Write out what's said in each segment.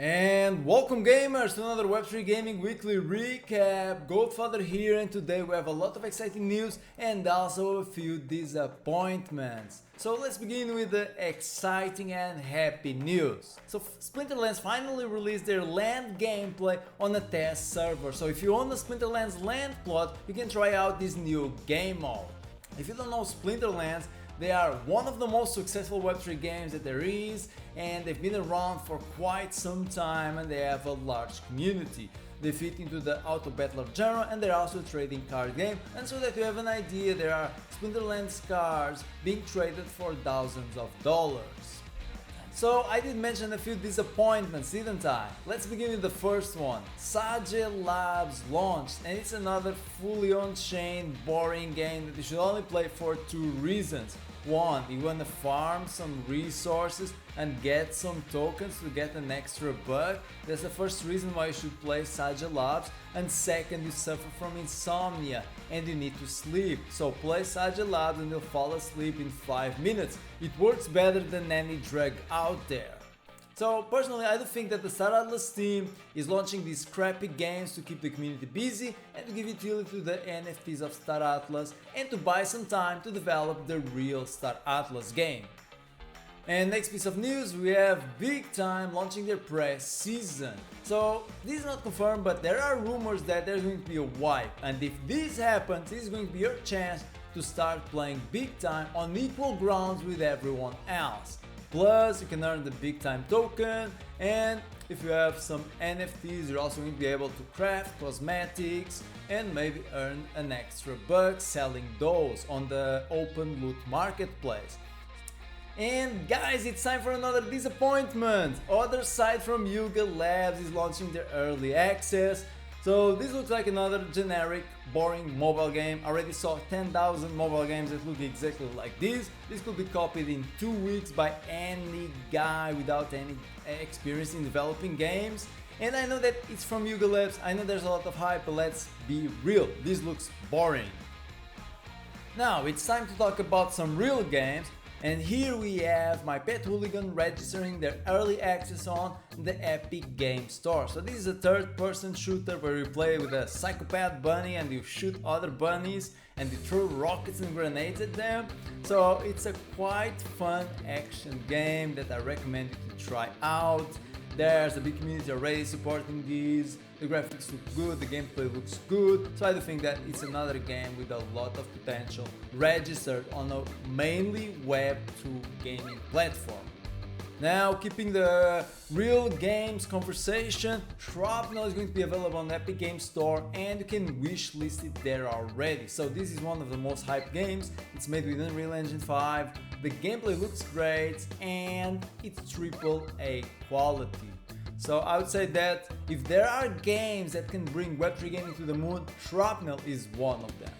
And welcome gamers to another Web3 Gaming Weekly Recap. Goatfather here, and today we have a lot of exciting news and also a few disappointments. So let's begin with the exciting and happy news. So Splinterlands finally released their land gameplay on a test server. So if you own the Splinterlands land plot, you can try out this new game mode. If you don't know Splinterlands, they are one of the most successful Web3 games that there is, and they've been around for quite some time and they have a large community. They fit into the auto battler genre, and they're also a trading card game, and so that you have an idea, there are Splinterlands cards being traded for thousands of dollars. So I did mention a few disappointments, didn't I? Let's begin with the first one. Sage Labs launched, and it's another fully on-chain boring game that you should only play for two reasons. One, you want to farm some resources and get some tokens to get an extra buck. That's the first reason why you should play Sage Labs. And second, you suffer from insomnia and you need to sleep. So play Sage Labs and you'll fall asleep in 5 minutes. It works better than any drug out there. So personally, I do think that the Star Atlas team is launching these crappy games to keep the community busy and to give utility to the NFTs of Star Atlas and to buy some time to develop the real Star Atlas game. And next piece of news, we have Big Time launching their press season. So this is not confirmed, but there are rumors that there's going to be a wipe, and if this happens, this is going to be your chance to start playing Big Time on equal grounds with everyone else. Plus, you can earn the Big Time token, and if you have some NFTs, you're also going to be able to craft cosmetics and maybe earn an extra buck selling those on the open loot marketplace. And guys, it's time for another disappointment. Otherside from Yuga Labs is launching their early access. So this looks like another generic, boring mobile game. I already saw 10,000 mobile games that look exactly like this. This could be copied in 2 weeks by any guy without any experience in developing games. And I know that it's from Yuga Labs, I know there's a lot of hype, but let's be real, this looks boring. Now it's time to talk about some real games. And here we have my Pet Hooligan registering their early access on the Epic Game Store. So this is a third-person shooter where you play with a psychopath bunny and you shoot other bunnies and you throw rockets and grenades at them. So it's a quite fun action game that I recommend you to try out. There's a big community already supporting these, the graphics look good, the gameplay looks good, so I do think that it's another game with a lot of potential, registered on a mainly Web2 gaming platform. Now, keeping the real games conversation, Shrapnel is going to be available on the Epic Game Store and you can wishlist it there already. So this is one of the most hyped games, it's made with Unreal Engine 5, the gameplay looks great and it's AAA quality. So I would say that if there are games that can bring Web3 gaming to the moon, Shrapnel is one of them.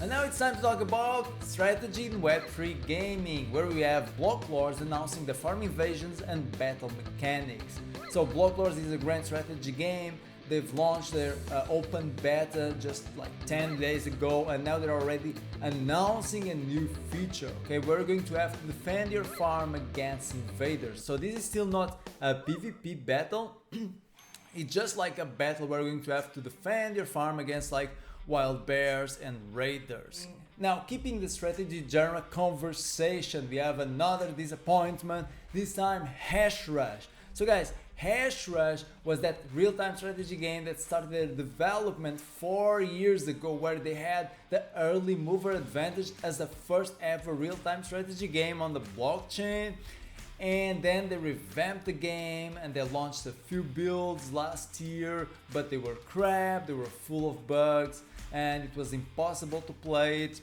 And now it's time to talk about strategy in Web3 gaming, where we have Blocklords announcing the farm invasions and battle mechanics. So Blocklords is a grand strategy game. They've launched their open beta just like 10 days ago, and now they're already announcing a new feature. Okay, we're going to have to defend your farm against invaders. So this is still not a PvP battle. It's just like a battle where you're going to have to defend your farm against like wild bears and raiders. Now, keeping the strategy genre conversation, we have another disappointment, this time Hash Rush. So guys, Hash Rush was that real-time strategy game that started their development 4 years ago, where they had the early mover advantage as the first ever real-time strategy game on the blockchain. And then they revamped the game and they launched a few builds last year, but they were crap, they were full of bugs, and it was impossible to play it.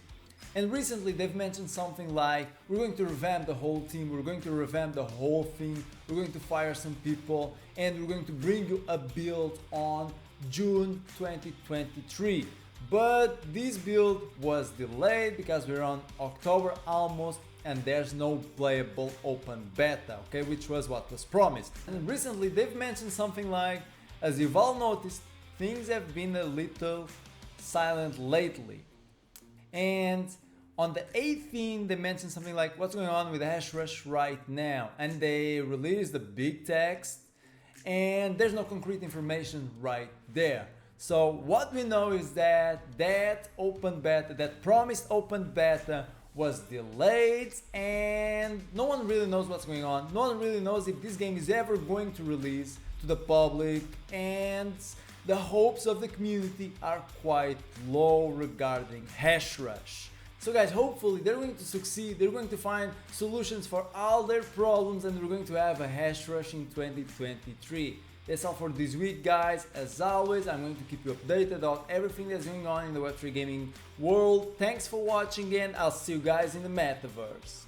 And recently they've mentioned something like, we're going to revamp the whole team, we're going to revamp the whole thing, we're going to fire some people, and we're going to bring you a build on June 2023. But this build was delayed because we're on October almost, and there's no playable open beta, okay, which was what was promised. And recently they've mentioned something like, as you've all noticed, things have been a little silent lately. And on the 18th, they mentioned something like, what's going on with Hash Rush right now? And they released a big text and there's no concrete information right there. So what we know is that open beta, that promised open beta, was delayed, and no one really knows what's going on. No one really knows if this game is ever going to release to the public, and the hopes of the community are quite low regarding Hashrush. So guys, hopefully they're going to succeed, they're going to find solutions for all their problems, and we're going to have a Hashrush in 2023. That's all for this week, guys. As always, I'm going to keep you updated on everything that's going on in the Web3 gaming world. Thanks for watching, and I'll see you guys in the metaverse.